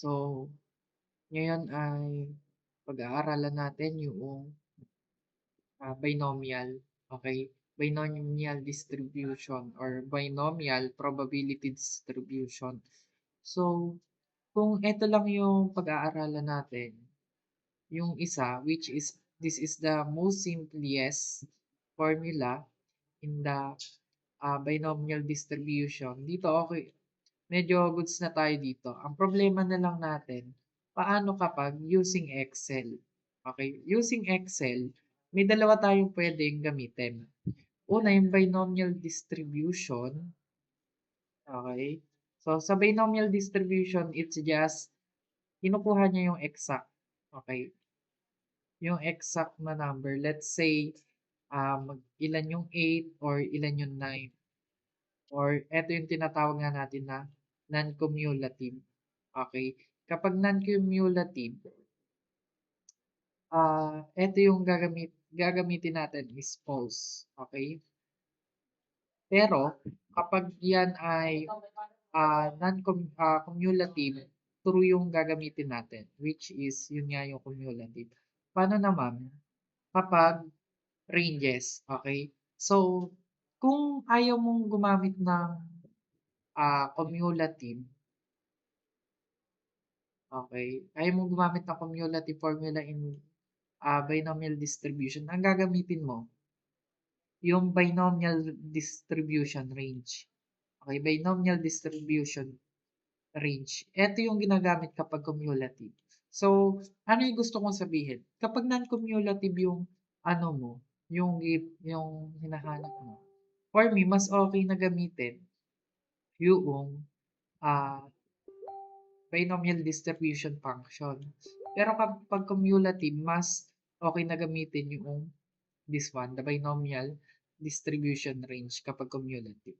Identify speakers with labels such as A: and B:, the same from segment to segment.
A: So, ngayon ay pag-aaralan natin yung binomial, okay? Binomial distribution or binomial probability distribution. So, kung ito lang yung pag-aaralan natin, yung isa, which is this is the most simplest formula in the binomial distribution. Dito, okay, medyo goods na tayo dito. Ang problema na lang natin, paano kapag using Excel? Okay, using Excel, may dalawa tayong pwedeng gamitin. Una, yung binomial distribution. Okay. So, sa binomial distribution, it's just, kinukuha niya yung exact. Okay. Yung exact na number. Let's say, ilan yung 8 or ilan yung 9. Or eto yung tinatawag nga natin na non-cumulative. Okay. Kapag non-cumulative, eto yung gagamitin natin is false. Okay. Pero kapag yan ay cumulative, true yung gagamitin natin, which is yun nga yung cumulative. Paano naman kapag ranges, okay? So, kung ayaw mong gumamit ng cumulative, okay? Ayaw mong gumamit ng cumulative formula in binomial distribution, ang gagamitin mo, yung binomial distribution range. Okay, binomial distribution range. Ito yung ginagamit kapag cumulative. So, ano yung gusto kong sabihin? Kapag non-cumulative yung ano mo, yung hinahanap mo. For me, mas okay na gamitin yung ah, binomial distribution function. Pero kapag cumulative, mas okay na gamitin yung this one, the binomial distribution range kapag cumulative.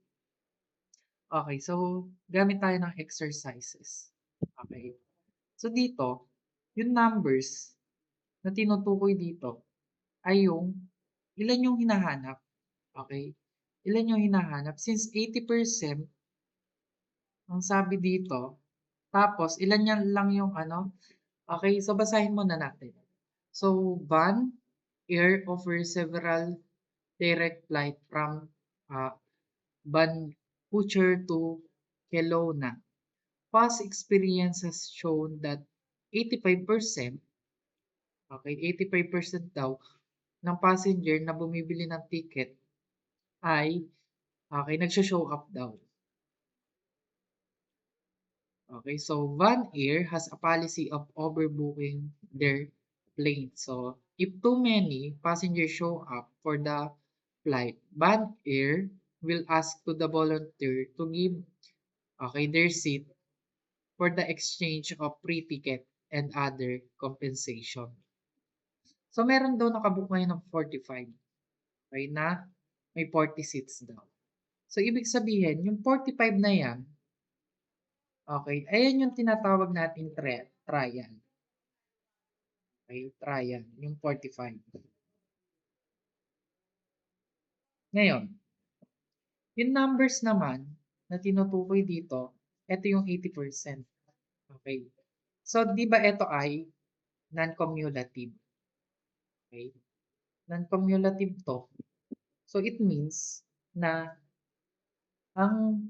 A: Okay, so gamit tayo ng exercises. Okay. So dito, yung numbers na tinutukoy dito ay yung ilan yung hinahanap. Okay? Ilan yung hinahanap? Since 80% ang sabi dito, tapos ilan yan lang yung ano. Okay, so basahin muna natin. So, van, air over several direct flight from Vancouver to Kelowna. Past experience has shown that 85%, okay, 85% daw ng passenger na bumibili ng ticket ay, okay, nagsho-show up daw. Okay, so Van Air has a policy of overbooking their plane. So, if too many passengers show up for the flight, Van Air will ask to the volunteer to give, okay, their seat for the exchange of free ticket and other compensation. So, meron daw nakabook ngayon ng 45. Okay, na may 40 seats daw. So, ibig sabihin, yung 45 na yan, okay, ayan yung tinatawag nating trial. Okay, trial, yung 45. Ngayon, yung numbers naman na tinutukoy dito, ito yung 80%. Okay. So, di ba ito ay non-cumulative? Okay. Non-cumulative to. So, it means na ang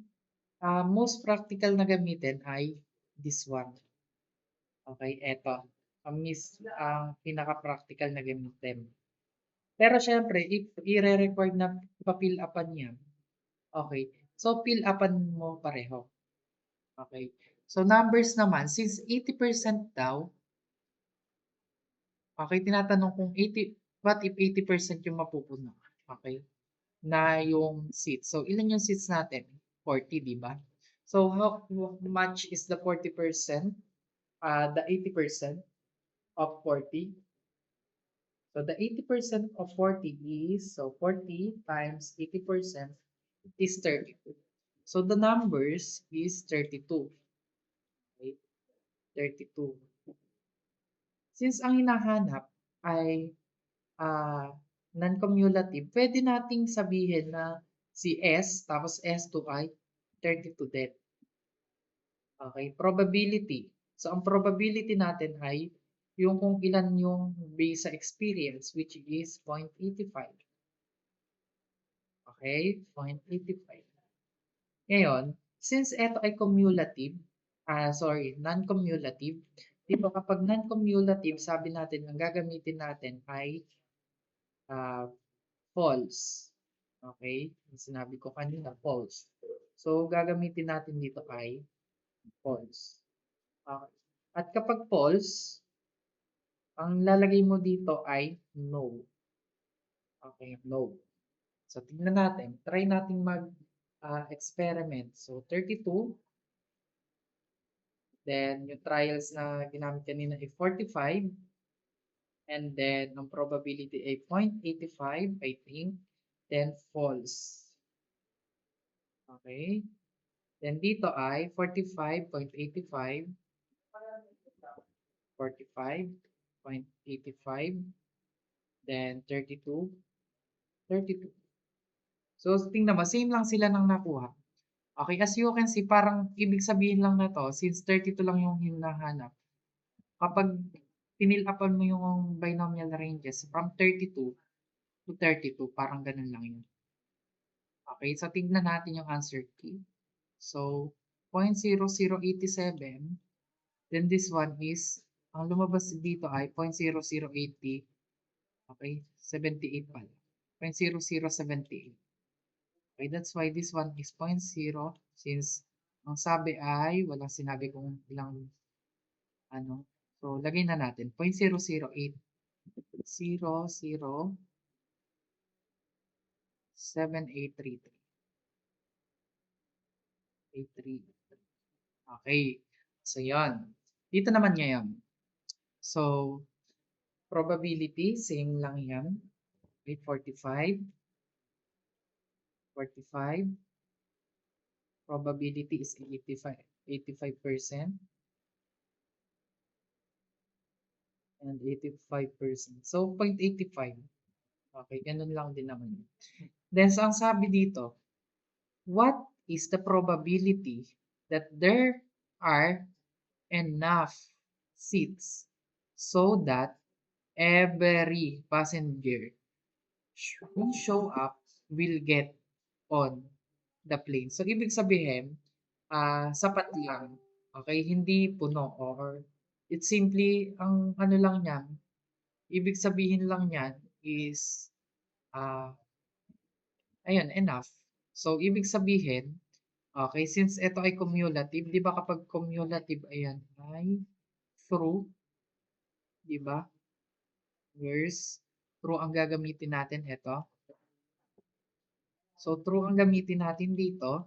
A: most practical na gamitin ay this one. Okay, eto. Ang pinaka-practical na gamitin. Pero syempre, if i-re-record na pa-fill upan yan, okay. So, fill upan mo pareho. Okay. So, numbers naman, since 80% daw, okay, tinatanong kung 80, what if 80% yung mapupuno? Okay, na yung seats. So, ilan yung seats natin? 40, di ba? So, how much is the 40%? The 80% of 40? So, the 80% of 40 is, so 40 times 80% is 32. So, the numbers is 32. Okay, 32. Since ang hinahanap ay non-cumulative, pwede nating sabihin na si S tapos S2 ay 32 din. Okay, probability. So, ang probability natin ay yung kung ilan yung based sa experience, which is 0.85. Okay? 0.85. Ngayon, since ito ay cumulative, non-cumulative, di ba kapag non-cumulative, sabi natin, ang gagamitin natin ay ah, false. Okay? Sinabi ko kanina, false. So, gagamitin natin dito ay false. Okay. At kapag false, ang lalagay mo dito ay no. Okay, no. So, tingnan natin. Try natin mag-experiment. So, 32. Then, yung trials na ginamit kanina ay 45. And then, ang probability ay 0.85, I think. Then, false. Okay. Then, dito ay 45.85. 45.85. Then, 32. 32. So, tingnan mo, same lang sila ng nakuha. Okay, as you can see, parang ibig sabihin lang na to, since 32 lang yung hinahanap, kapag pinil-upan mo yung binomial ranges from 32 to 32, parang ganun lang yun. Okay, so tignan natin yung answer key. So, 0.0087, then this one is, ang lumabas dito ay 0.0080, okay, 78 pala. 0.0078. Okay, that's why this one is 0.0 since ang sabi ay walang sinabi kung ilang ano. So, lagay na natin 0.008. 0.07833. 83. Okay. So, yan. Dito naman ngayon. So, probability, same lang yan. Okay, 45. 45. Probability is 85. 85%. And 85%. So, 0.85. Okay, ganun lang din naman. Then, so ang sabi dito, what is the probability that there are enough seats so that every passenger who show up will get on the plane? So, ibig sabihin, sapat lang. Okay, hindi puno or it's simply, ang ano lang niyan, ibig sabihin lang niyan is, ah, ayun, enough. So, ibig sabihin, okay, since ito ay cumulative, di ba kapag cumulative, ayan, ay through, di ba? Where's through ang gagamitin natin ito. So, through ang gamitin natin dito.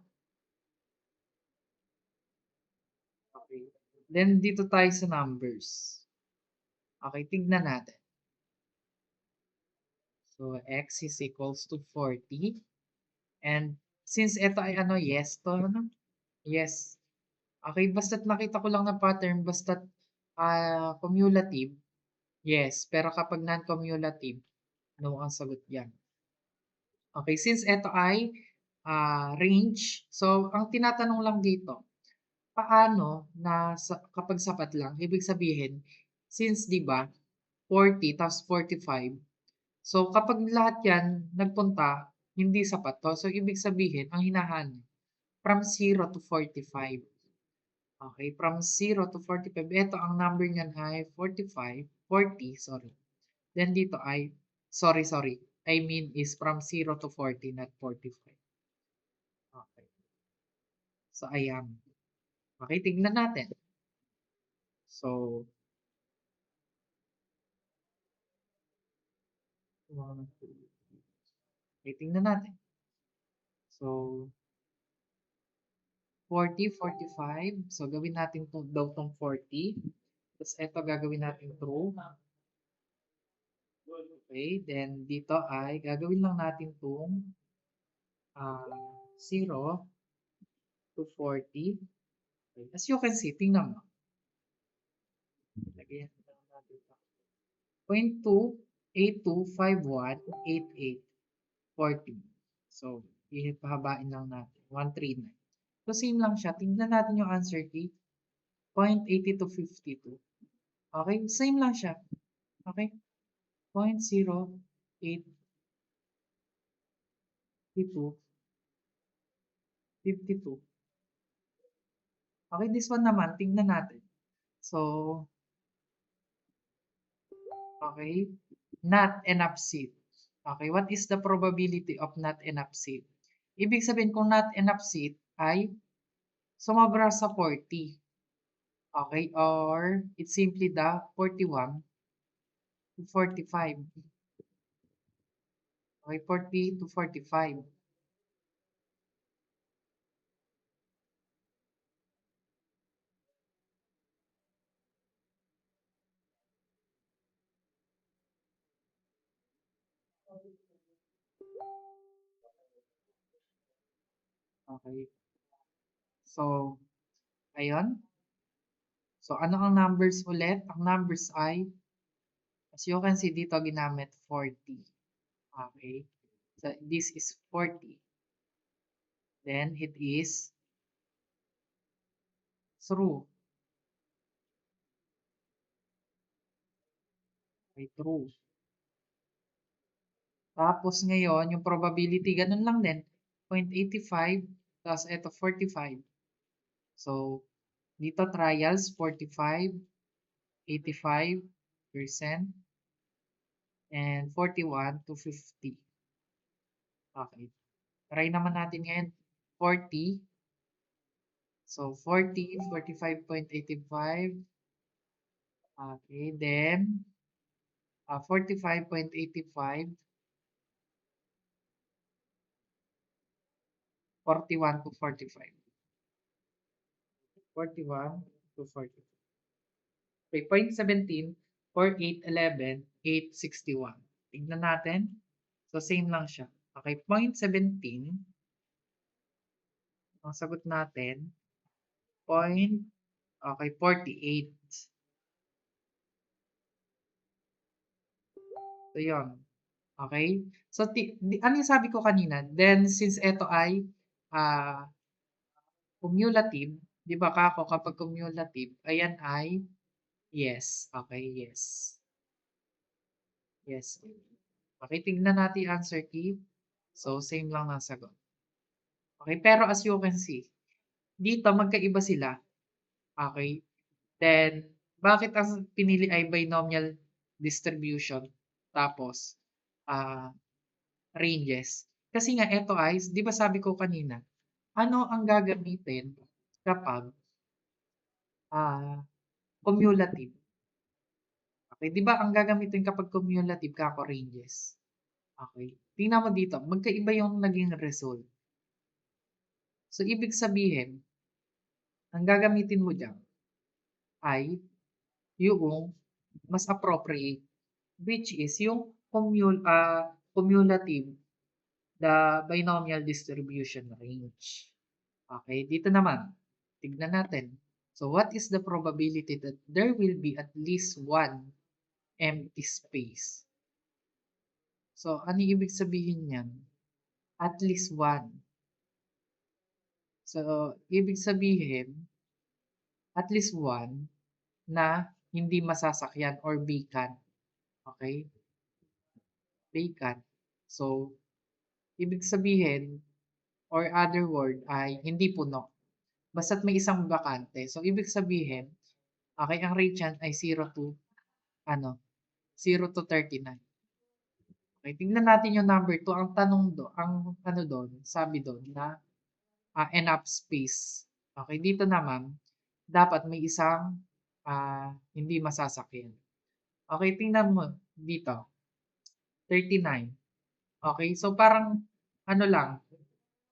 A: Okay. Then, dito tayo sa numbers. Okay, tignan natin. So, x is equals to 40. And, since ito ay ano, yes to, ano? Yes. Okay, basta't nakita ko lang na pattern, basta't cumulative, yes. Pero kapag non-cumulative, no ang sagot diyan. Okay, since ito ay range, so ang tinatanong lang dito, paano na kapag sapat lang? Ibig sabihin, since 'di ba 40 tapos 45, so kapag lahat 'yan nagpunta, hindi sapat 'to. So ibig sabihin, ang hinahanap from 0 to 45. Okay, from 0 to 45, ito ang number niyan ay 40, sorry. Then dito ay, sorry, I mean is from 0 to 40, not 45. Okay. So, ayan. Okay, tignan natin. So, 1, 2, 3. Okay, tignan natin. So, 40, 45. So, gawin natin daw tong 40. Tapos, ito gagawin natin true. Okay, then dito ay gagawin lang natin itong 0 to 40. Okay. As you can see, tingnan mo. Lagyan lang natin ito. 0.282518840. So, ipahabain lang natin. 139. So, same lang siya. Tingnan natin yung answer key. 0.80 to 52. Okay, same lang siya. Okay, 0.0852, 52. Okay, this one naman, tingnan natin. So, okay, not enough seed. Okay, what is the probability of not enough seed? Ibig sabihin kung not enough seed ay sumobra sa 40. Okay, or it's simply the 41 to 45. Okay, 40 to 45. Okay, so, ayun. So, ano ang numbers ulit? Ang numbers ay, as you can see dito, ginamit 40. Okay, so this is 40. Then, it is true. Okay, true. Tapos ngayon, yung probability, ganun lang din. 0.85, tapos ito 45. So, dito trials, 45, 85%, and 41 to 50. Okay. Try naman natin ngayon. 40. So, 40, 45.85. Okay. Then, 45.85, 41 to 45. 41 to 45. Okay, 0.17, 4811, 861. Tignan natin. So, same lang siya. Okay, 0.17. Ang sagot natin, okay, 48. So, yun. Okay? So, ano yung sabi ko kanina? Then, since ito ay ah, cumulative, di ba kako kapag cumulative, ayan ay yes. Okay, yes. Yes. Okay, tignan natin yung answer key. So, same lang ang sagot. Okay, pero as you can see, dito magkaiba sila. Okay? Then, bakit ang pinili ay binomial distribution? Tapos, ah, ranges. Kasi nga, ito ay, di ba sabi ko kanina, ano ang gagamitin kapag cumulative? Okay, di ba ang gagamitin kapag cumulative kako ranges? Okay. Tingnan mo dito, magkaiba yung naging result. So, ibig sabihin, ang gagamitin mo dyan ay yung mas appropriate, which is yung cumulative, the binomial distribution range. Okay, dito naman, tignan natin. So, what is the probability that there will be at least one empty space? So, ano ibig sabihin niyan? At least one. So, ibig sabihin, at least one na hindi masasakyan or vacant. Okay? Vacant. So, ibig sabihin, or other word ay hindi puno. Basta't may isang bakante. So, ibig sabihin, okay, ang rate yan ay 0 to, ano, 0 to 39. Okay, tingnan natin yung number 2. Ang tanong do, ang ano doon, sabi doon na enough space. Okay, dito naman, dapat may isang hindi masasakyan. Okay, tingnan mo dito, 39. Okay, so parang ano lang,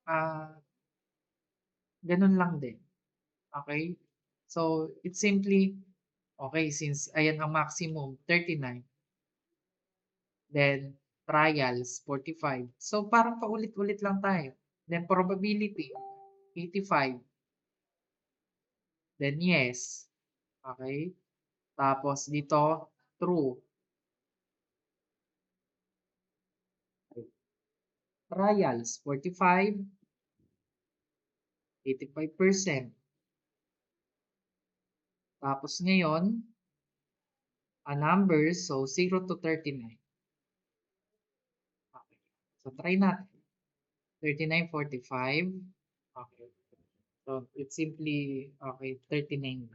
A: ah, ganun lang din. Okay? So, it's simply, okay, since ayan ang maximum, 39. Then, trials, 45. So, parang paulit-ulit lang tayo. Then, probability, 85. Then, yes. Okay? Tapos, dito, true. Trials, 45, 85%. Tapos ngayon, numbers, so 0 to 39. Okay. So try natin. 39, 45. Okay. So it's simply, okay, 39.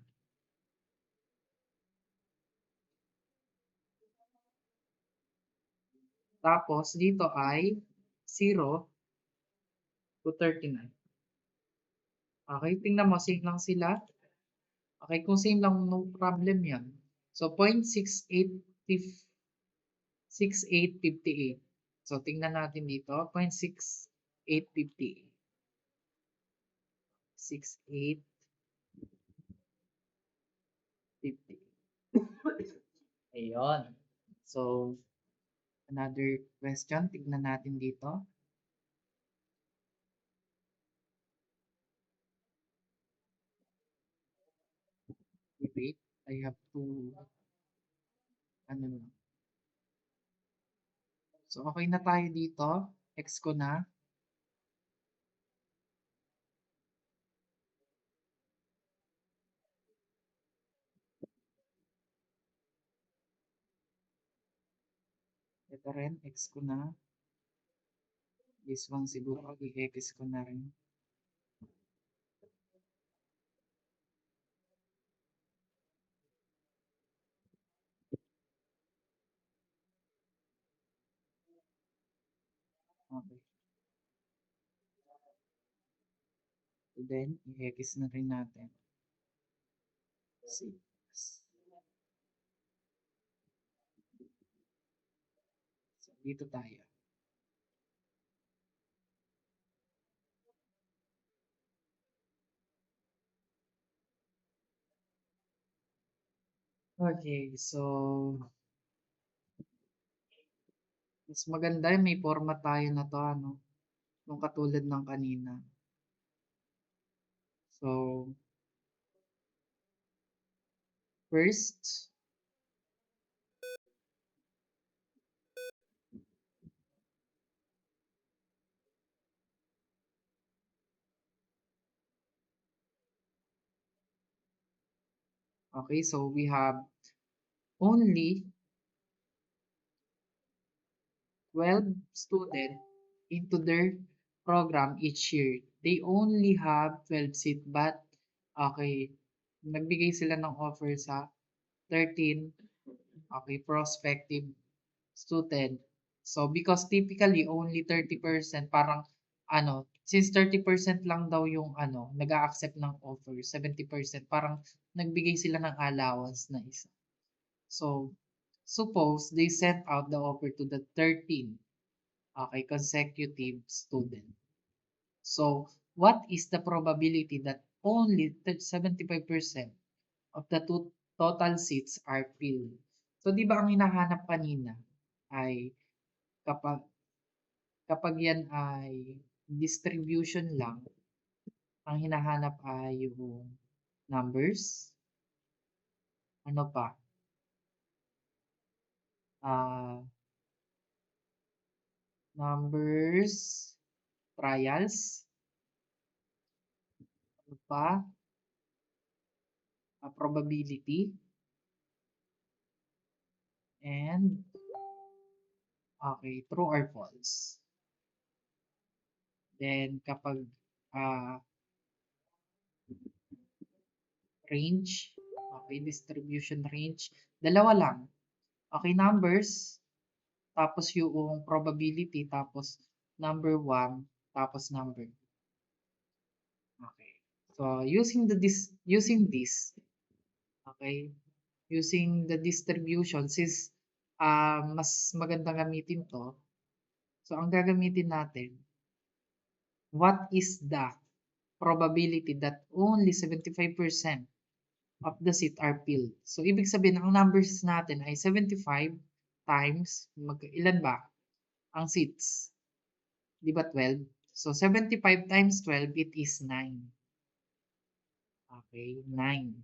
A: Tapos dito ay 0 to 39. Okay, tingnan mo, same lang sila. Okay, kung same lang, no problem yan. So 0.6858. So tingnan natin dito, 0.6858. 6858. Ayun. So, another question, tignan natin dito. Wait, I have to, ano na. So, okay na tayo dito. X ko na. Ito rin, X ko na. This one siguro, i-X ko na rin. Okay. So then, i-X na rin natin. 6. So, dito tayo. Okay, so, mas maganda may format tayo na to, ano, yung katulad ng kanina. So, first, okay, so we have only 12 students into their program each year. They only have 12 seats, but okay, nagbigay sila ng offer sa 13, okay, prospective student. So, because typically only 30%, parang ano, since 30% lang daw yung ano, nag-a-accept ng offer, 70%, parang nagbigay sila ng allowance na isa. So, suppose they sent out the offer to the 13, okay, consecutive student. So, what is the probability that only 75% of the total seats are filled? So, di ba ang hinahanap kanina ay kapag kapag yan ay distribution lang, ang hinahanap ay yung numbers, ano pa, ah, numbers, trials, ano pa, probability, and okay, true or false. Then kapag ah, range, okay, distribution range, dalawa lang. Okay, numbers, tapos yung probability, tapos number 1, tapos number. Okay. So using this, okay, using the distribution, since mas maganda gamitin to, so ang gagamitin natin, what is the probability that only 75% of the seat are filled? So, ibig sabihin, ang numbers natin ay 75 times, ilan ba? Ang seats. Di ba 12? So, 75 times 12, it is 9. Okay, 9.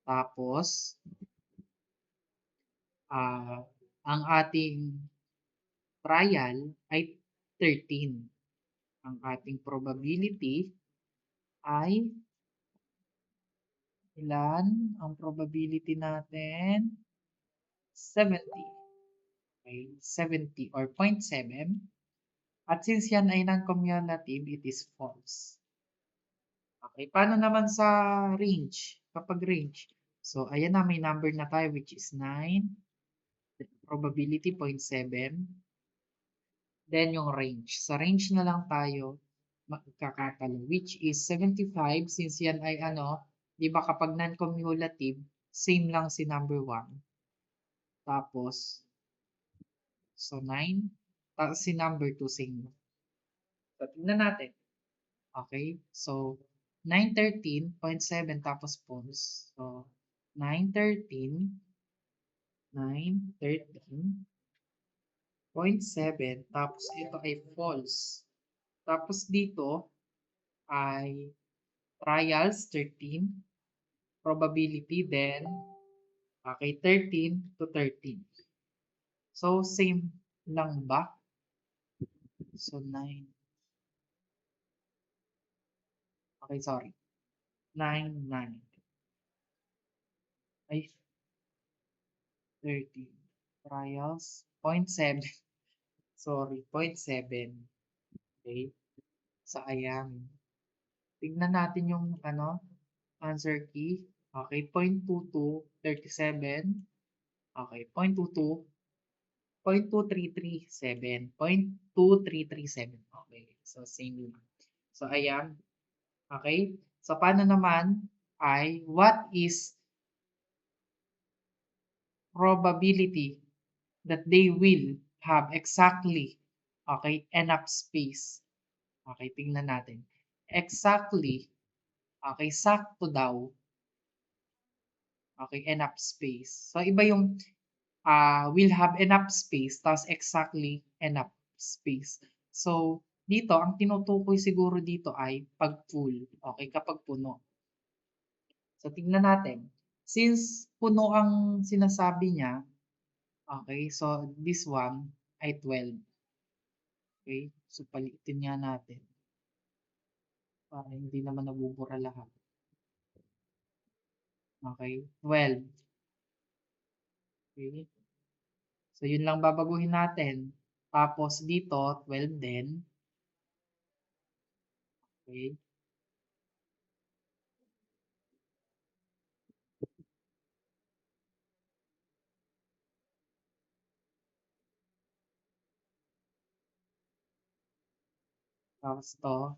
A: Tapos, ah, ang ating trial ay 13. Ang ating probability ay Ilan ang probability natin? 70. Okay, 70 or 0.7. At since yan ay non-cumulative, it is false. Okay, paano naman sa range? Kapag range. So, ayan na, may number na tayo which is 9. Probability 0.7. Then yung range. Sa range na lang tayo magkakatalo which is 75 since yan ay ano, di ba kapag non-cumulative, same lang si number 1. Tapos, so 9. Tapos si number 2 same. So, tignan natin. Okay? So, 913.7 tapos false. So, 913.7 tapos ito ay false. Tapos dito ay trials 13, probability then, okay, 13 to 13. So, same lang ba? So, 9. Okay, sorry. 9, 9. Ay, 13. Trials, 0.7. Sorry, 0.7. Okay. So, ayan. Tignan natin yung ano, answer key. Okay, 0.22, 37. Okay, 0.22, 0.2337. 0.2337. Okay, so same lang. So, ayan. Okay? So, paano naman ay what is probability that they will have exactly, okay, enough space. Okay, tingnan natin. Exactly, okay, sakto daw, okay, enough space. So, iba yung will have enough space, tapos exactly enough space. So, dito, ang tinutukoy siguro dito ay pag full. Okay, kapag puno. So, tingnan natin. Since puno ang sinasabi niya, okay, so this one ay 12. Okay, so palitin nga natin para hindi naman nabubura lahat. Okay, 12. Okay, so yun lang babaguhin natin. Tapos dito, 12 din. Okay, tapos to,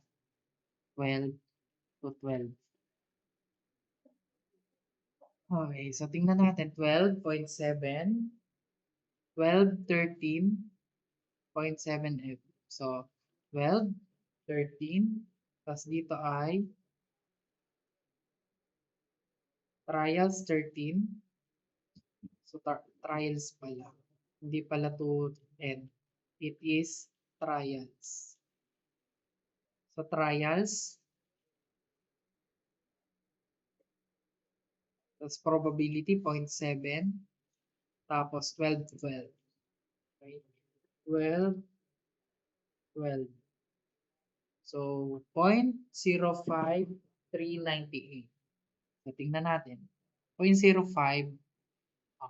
A: 12 to 12. Okay, so tingnan natin, 12.7, 12, 13.7F. So, 12, 13, tapos dito ay trials 13. So, trials pala. Hindi pala to end. It is trials. So, trials. Tapos, probability 0.7. Tapos, 12, 12. Okay? 12, 12. So, 0.05398. So, tingnan natin. 0.05.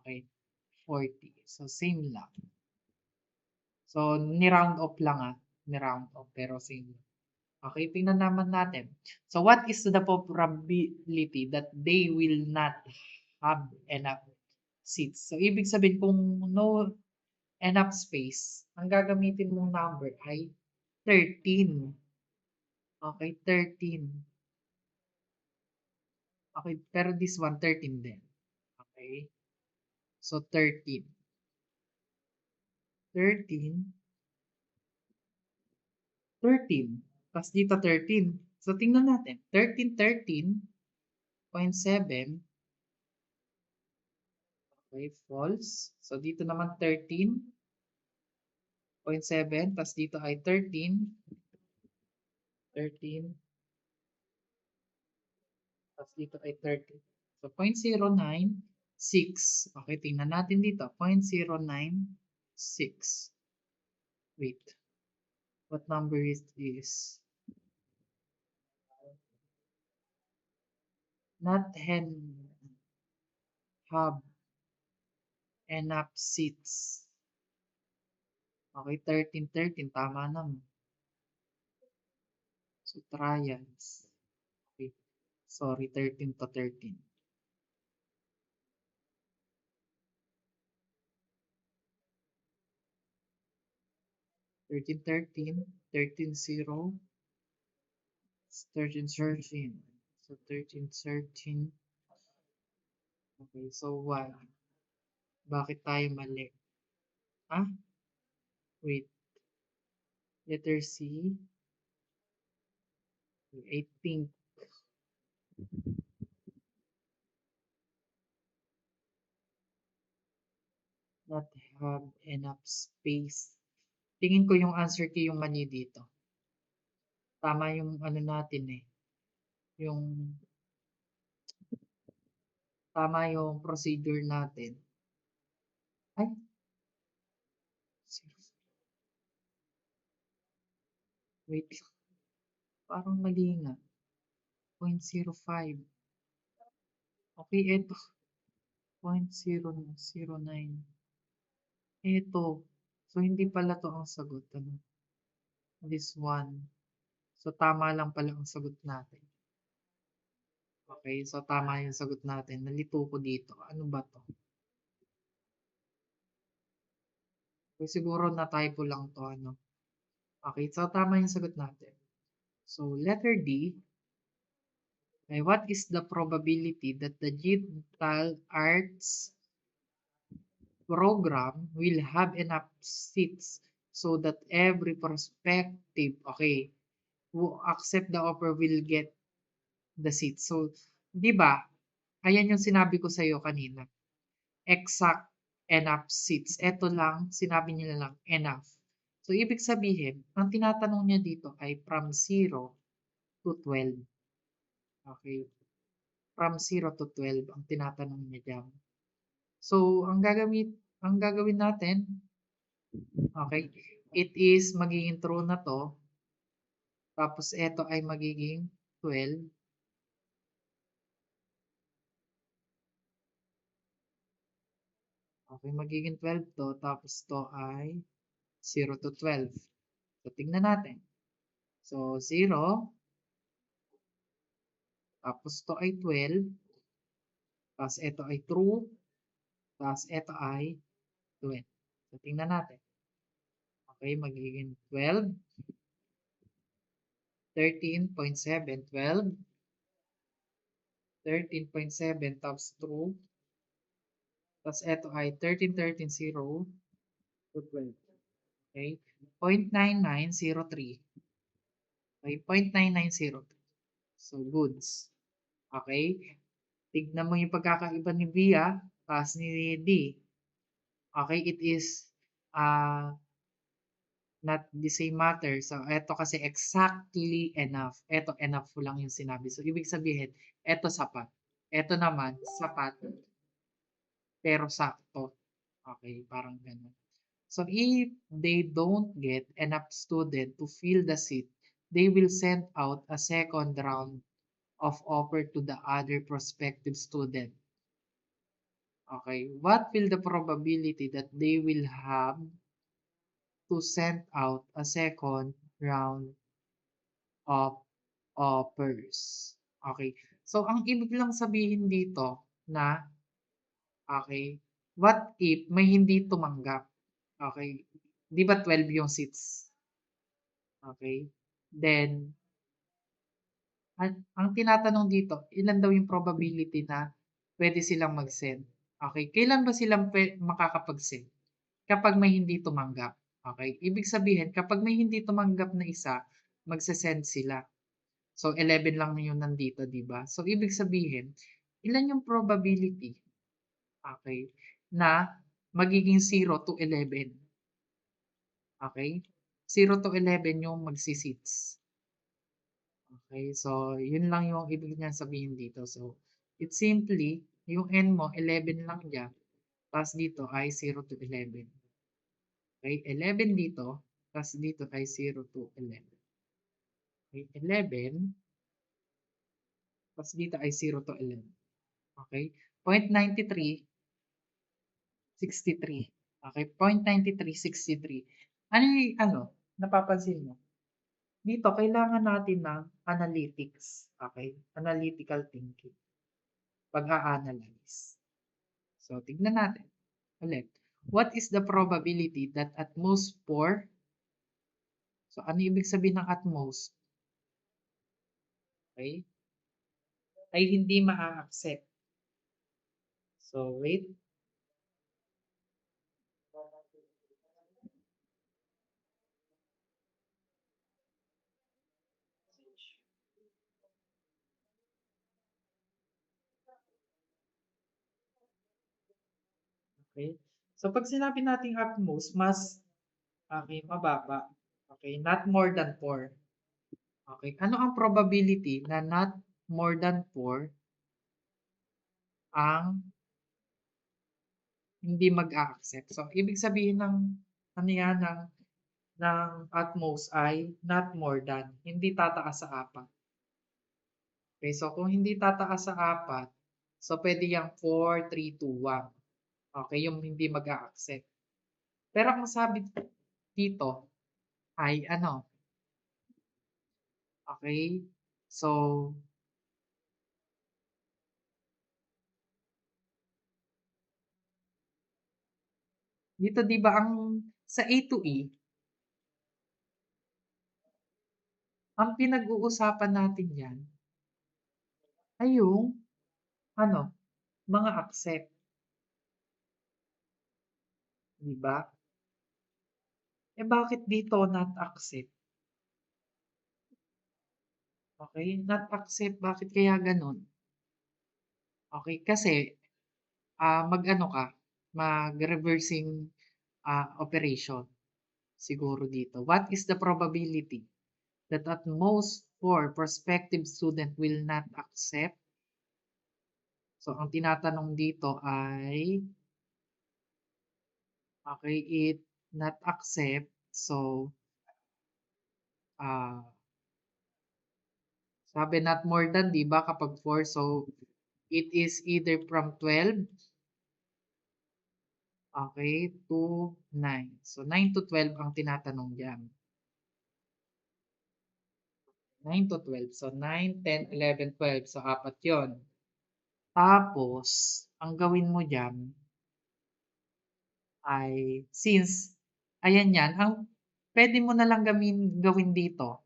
A: Okay. 40. So, same lang. So, ni-round off lang Ni-round off pero same lang. Okay, tingnan naman natin. So, what is the probability that they will not have enough seats? So, ibig sabihin kung no enough space, ang gagamitin mong number ay 13. Okay, 13. Okay, pero this one, 13 din. Okay, so 13. 13. 13. Tapos dito 13. So, tingnan natin. 13, 13.7. Okay, false. So, dito naman 13.7. Tapos dito ay 13. 13. Tapos dito ay 30. So, 0.096. Okay, tingnan natin dito. 0.096. Wait. What number is this? not have enough seats. Okay, 13, tama naman. So, trials. Okay. Sorry, 13 to 13. 13, 13, 13. So, 13. Okay, so why? Bakit tayo mali? Ah, wait. Letter C. I think not have enough space. Tingin ko yung answer key yung mali dito. Tama yung ano natin eh. Yung tama yung procedure natin. Ay, wait. Parang mali nga. 0.05. Okay, eto. 0.009. Eto. So, hindi pala to ang sagot. Ano? This one. So, tama lang pala ang sagot natin. Okay, so tama yung sagot natin. Nalito ko dito. Ano ba to? Okay, siguro na-typo lang to. Ano? Okay, so tama yung sagot natin. So, letter D. Okay, what is the probability that the digital arts program will have enough seats so that every prospective, okay, who accept the offer will get the seat. So, di ba, ayan yung sinabi ko sa iyo kanina. Exact enough seats. Ito lang, sinabi nila lang, enough. So, ibig sabihin, ang tinatanong niya dito ay from 0 to 12. Okay? From 0 to 12 ang tinatanong niya dyan. So, ang gagawin natin, okay, it is magiging true na to. Tapos, ito ay magiging 12. Okay, magiging 12 to. Tapos, to ay 0 to 12. So, tingnan natin. So, 0. Tapos, to ay 12. Tapos, ito ay true. Tapos, ito ay 12. So, tingnan natin. Okay, magiging 12. 13.7, 12. 13.7 tapos true. Tapos ito ay 13, 0 to 12. Okay? 0.9903. Okay? 0.9903. So, goods. Okay? Tignan mo yung pagkakaiba ni Bia tapos ni D. Okay? It is not the same matter. So, ito kasi exactly enough. Ito enough lang yung sinabi. So, ibig sabihin, ito sapat. Ito naman, sapat, pero sakto. Okay, parang ganun. So, if they don't get enough student to fill the seat, they will send out a second round of offer to the other prospective student. Okay, what will the probability that they will have to send out a second round of offers? Okay, so ang ibig lang sabihin dito na, okay, what if may hindi tumanggap? Okay, di ba 12 yung seats? Okay, then ang tinatanong dito, ilan daw yung probability na pwede silang mag-send? Okay, kailan ba silang makakapag-send? Kapag may hindi tumanggap. Okay, ibig sabihin, kapag may hindi tumanggap na isa, magse-send sila. So, 11 lang na yun nandito, di ba? So, ibig sabihin, ilan yung probability, okay, na magiging 0 to 11? Okay? 0 to 11 yung magsi-seats. Okay, so yun lang yung ibig niyan sabihin dito. So, it's simply, yung n mo, 11 lang dyan. Tapos dito ay 0 to 11. Okay, 11 dito. Tapos dito ay 0 to 11. Okay, 11. Tapos dito ay 0 to 11. Okay? 0.93, 63. Okay? 0.93, 63. Ano yung, napapansin mo? Dito, kailangan natin ng analytics. Okay? Analytical thinking. Pag-a-analyze. So, tignan natin. Ulit. What is the probability that at most 4, so ano ibig sabihin ng at most? Okay? Ay hindi maa-accept. So, wait. Okay? So, pag sinabi nating at most, mas okay, mababa. Okay? Not more than 4. Okay? Ano ang probability na not more than 4 ang hindi mag-a-accept? So, ibig sabihin ng ano yan, ng at most ay not more than. Hindi tataas sa 4. Okay? So, kung hindi tataas sa 4, so pwede yung 4, 3, 2, 1. Okay? Yung hindi mag-a-accept. Pero ang sabi dito ay ano, okay? So, dito 'di ba ang sa A to E, ang pinag-uusapan natin diyan ay yung ano, mga accept, 'di ba? Eh, bakit dito not accept? Okay, not accept, bakit kaya gano'n? Okay, kasi, mag-ano ka, mag-reversing, operation siguro dito. What is the probability that at most 4 prospective student will not accept? So, ang tinatanong dito ay, okay, it not accept. So, ah, sabi not more than, 'di ba, kapag 4. So, it is either from 12, okay, to 9. So, 9 to 12 ang tinatanong diyan. 9 to 12. So, 9, 10, 11, 12. So, apat 'yon. Tapos, ang gawin mo diyan ay since ayan 'yan, ang puwede mo na lang gawin dito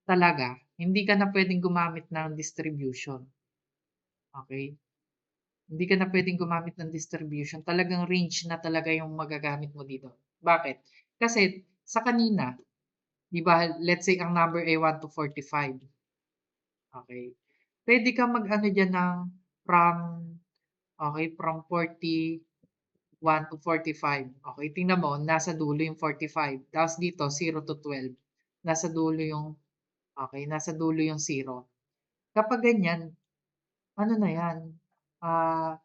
A: talaga, hindi ka na puwedeng gumamit ng distribution, okey? Hindi ka na puwedeng gumamit ng distribution, talagang range na talaga yung magagamit mo dito. Bakit? Kasi sa kanina, 'di ba, let's say ang number ay 1 to 45, okey? Puwede kang mag-ano diyan ng from, from 41 to 45, okey? Tingnan mo nasa dulo yung 45, tapos dito 0 to 12, nasa dulo yung nasa dulo yung 0. Kapag ganyan, ano na 'yan, ah,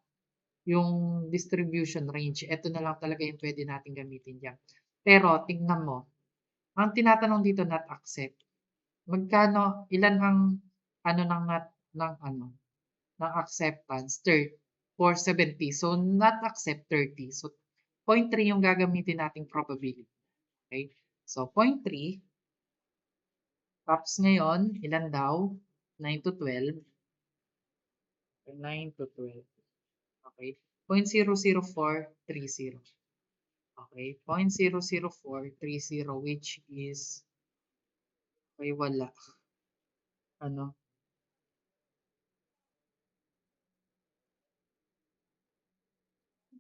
A: yung distribution range, eto na lang talaga yung puwede nating gamitin diyan. Pero tingnan mo, ang tinatanong dito not accept, magkano ilan ang ano ng not ng ano, ng acceptance, 470. So, not accept 30. So, 0.3 yung gagamitin nating probability, okey? So, 0.3 tapos ngayon ilan daw, 9 to 12, 9 to 12, okey, 0.00430. Okay, 0.00430 which is ay wala, ano,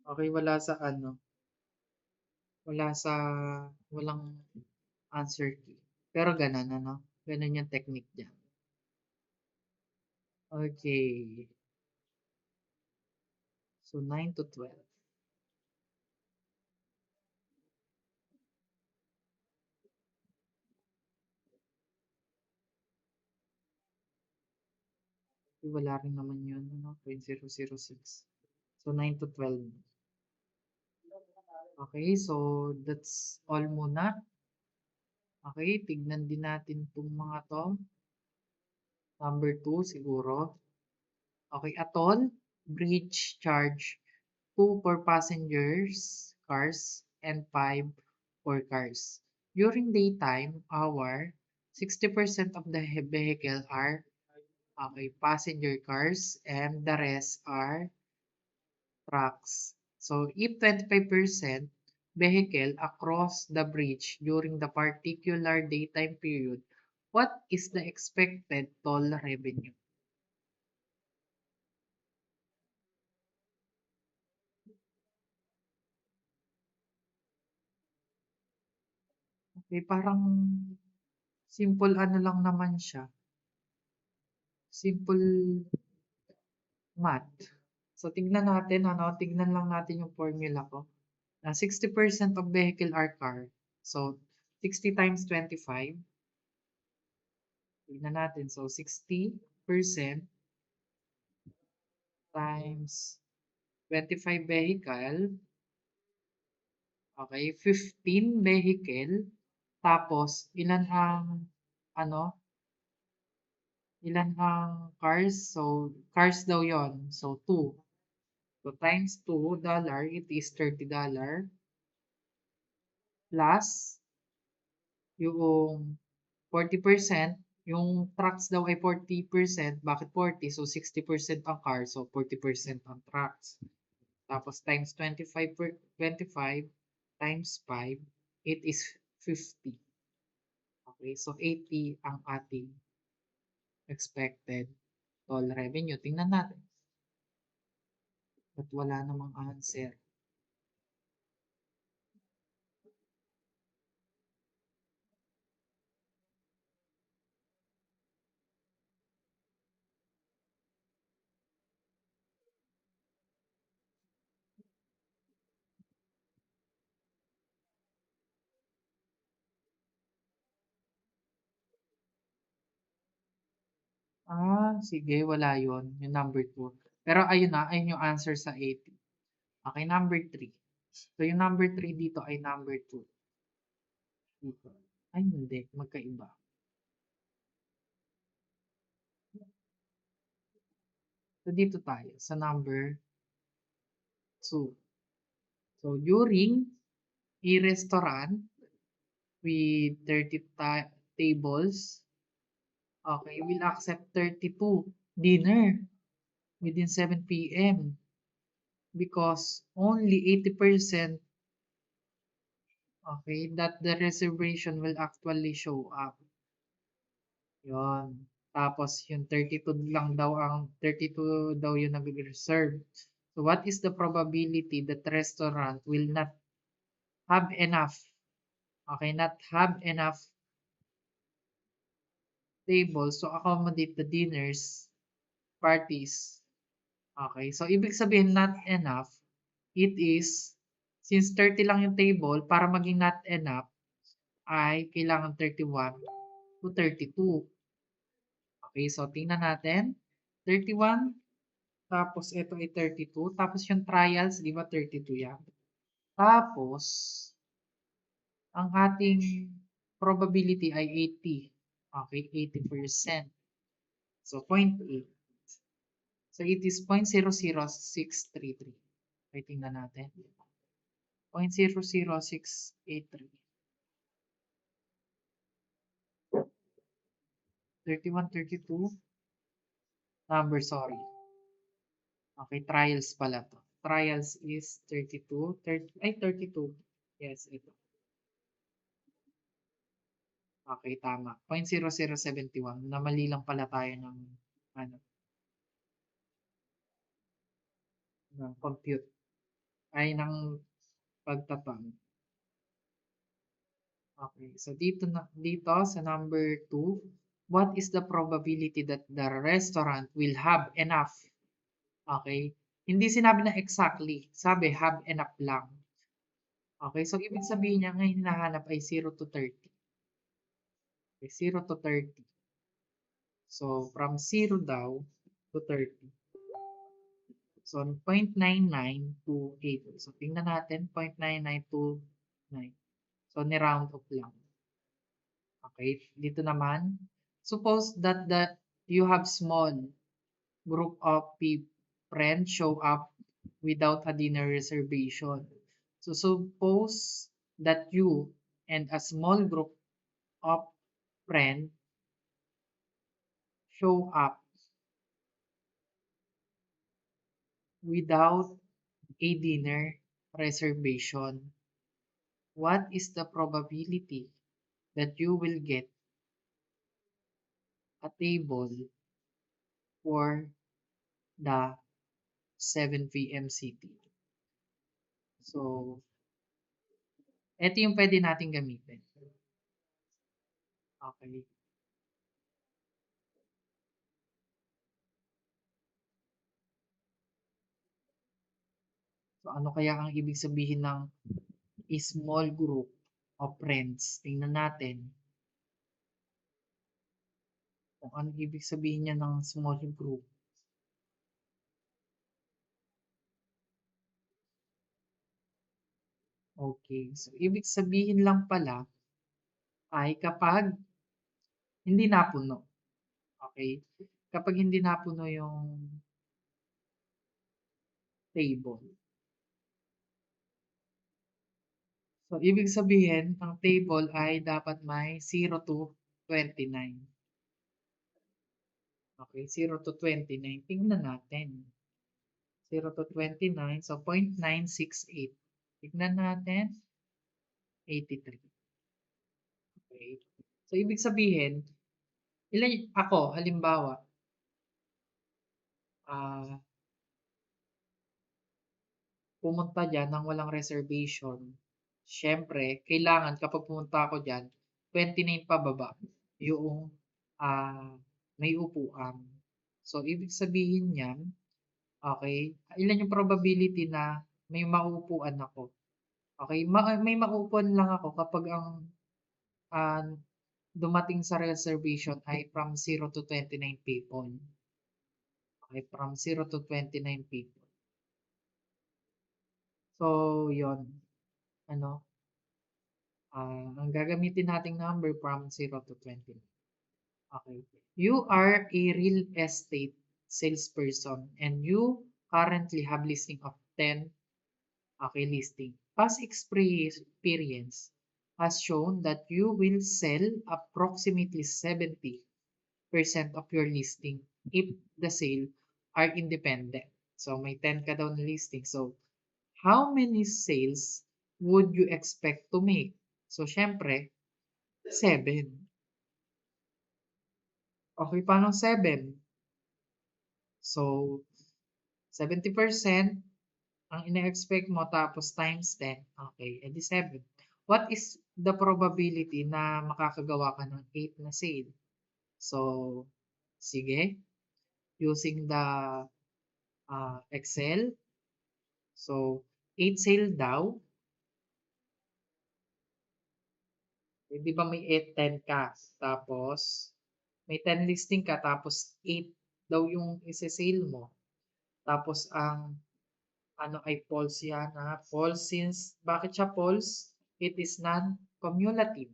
A: okay wala sa ano, wala sa walang answer key. Pero gano'n ano, gano'n yung technique diyan. Okay, so 9 to 12. Wala rin naman yun ano, 0.006. So 9 to 12. Okay, so that's all muna. Okay, tignan din natin 'tong mga 'to. Number 2 siguro. Okay, a toll bridge charge 2 for passengers cars and 5 for cars. During daytime hour, 60% of the vehicle are okay, passenger cars and the rest are trucks. So if 25% vehicle across the bridge during the particular daytime period, what is the expected toll revenue? Okay, parang simple ano lang naman siya, simple math. So tignan natin ano, tignan lang natin yung formula ko. 60% of vehicle are car. So 60 times 25. Tignan natin. So 60% times 25 vehicle. Okay, 15 vehicle. Tapos ilan ang ano, ilan ang cars? So cars daw 'yon. So 2. So times $2, it is $30 plus yung 40%, yung trucks daw ay 40%. Bakit 40? So 60% ang car, so 40% ang trucks. Tapos times 25 times 5, it is 50. Okay, so 80 ang ating expected toll revenue. Tingnan natin. Ba't wala namang answer? Sige, wala yon, yung number 2. Pero ayun na, ayun yung answer sa 80. Okay, number 3. So yung number 3 dito ay number 2. Dito. Ay, hindi. Magkaiba. So dito tayo sa number 2. So during a restaurant with 30 tables, okay, we'll accept 32 dinner within 7 p.m. because only 80% okay, that the reservation will actually show up. Yon. Tapos yung 32 lang daw ang 32 daw yung nag-reserve. So what is the probability that restaurant will not have enough, okay, not have enough tables to accommodate the dinners, parties. Okay, so ibig sabihin not enough, it is, since 30 lang yung table, para maging not enough, ay kailangan 31 to 32. Okay, so tingnan natin. 31, tapos ito ay 32, tapos yung trials, di ba 32 yan? Tapos, ang ating probability ay 80. Okay, 80%. So, 0.8. So, it is 0.00633. Okay, tingnan natin. 0.00683. 31, 32. Number, sorry. Okay, trials pala to. Trials is 32. 30, ay, 32. Yes, ito. Okay, tama. 0.0071. Namali lang pala tayo ng, ano, ng compute. Ay, ng pagtatang. Okay, so dito sa number 2, what is the probability that the restaurant will have enough? Okay, hindi sinabi na exactly, sabi have enough lang. Okay, so ibig sabihin niya ngayon hinahanap ay 0 to 30. Okay, 0 to 30. So from 0 daw to 30. So 0.9928. So tingnan natin 0.99229. So ni-round off lang. Okay, dito naman, suppose that you have small. group of friends show up without a dinner reservation. So suppose that you and a small group of friends show up without a dinner reservation. What is the probability that you will get a table for the 7 p.m. city? So, ito yung pwede natin gamitin. Okay. So, ano kaya ang ibig sabihin ng small group of friends? Tingnan natin kung ano ibig sabihin niya ng small group. Okay. So, ibig sabihin lang pala ay kapag hindi napuno. Okay? Kapag hindi napuno yung table. So, ibig sabihin, ang table ay dapat may 0 to 29. Okay, 0 to 29. Tingnan natin. 0 to 29, so 0.968. Tignan natin, 83. Okay. So, ibig sabihin, ilan ako, halimbawa, ah, pumunta diyan ng walang reservation. Siyempre, kailangan kapag pumunta ako diyan, 29 pababa yung may upuan. So, ibig sabihin niyan, okay, ilan yung probability na may mauupuan ako? Okay, may mauupuan lang ako kapag ang ah, dumating sa reservation ay from 0 to 29 people. Okay, from 0 to 29 people. So, yon ano, ang gagamitin nating number from 0 to 20. Okay. You are a real estate salesperson and you currently have listing of 10, okay, listing. Past experience has shown that you will sell approximately 70% of your listing if the sale are independent. So may 10 ka daw na listing. So how many sales would you expect to make? So syempre, 7. Okay, paano 7? So 70% ang ine-expect mo tapos times 10. Okay, edi 7. What is the probability na makakagawa ka ng 8 na sale? So, sige, using the Excel. So, 8 sale daw. Eh, di ba may 8, 10 ka? Tapos, may 10 listing ka, tapos 8 daw yung isi-sale mo. Tapos, ang ano ay false yan, ha? False since, bakit siya false? It is non-cumulative.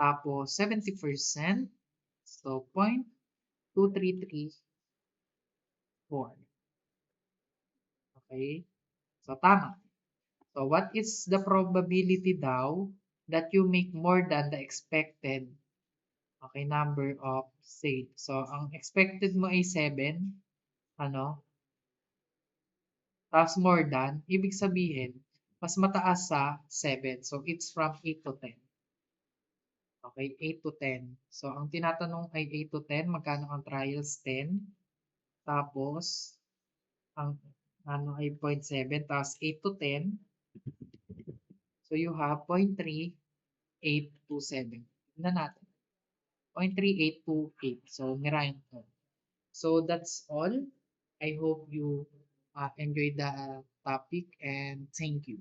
A: Tapos, 70%. So, 0.2334. Okay? So, tama. So, what is the probability daw that you make more than the expected, okay, number of sale? So, ang expected mo ay 7, ano, tapos more than, ibig sabihin, mas mataas sa 7. So, it's from 8 to 10. Okay, 8 to 10. So, ang tinatanong ay 8 to 10, magkano ang trials? 10. Tapos, ang ano ay 0.7, tapos 8 to 10. So, you have 0.3827. Tignan natin. 0.3828. So, nirayan ko. So, that's all. I hope you enjoyed the topic and thank you.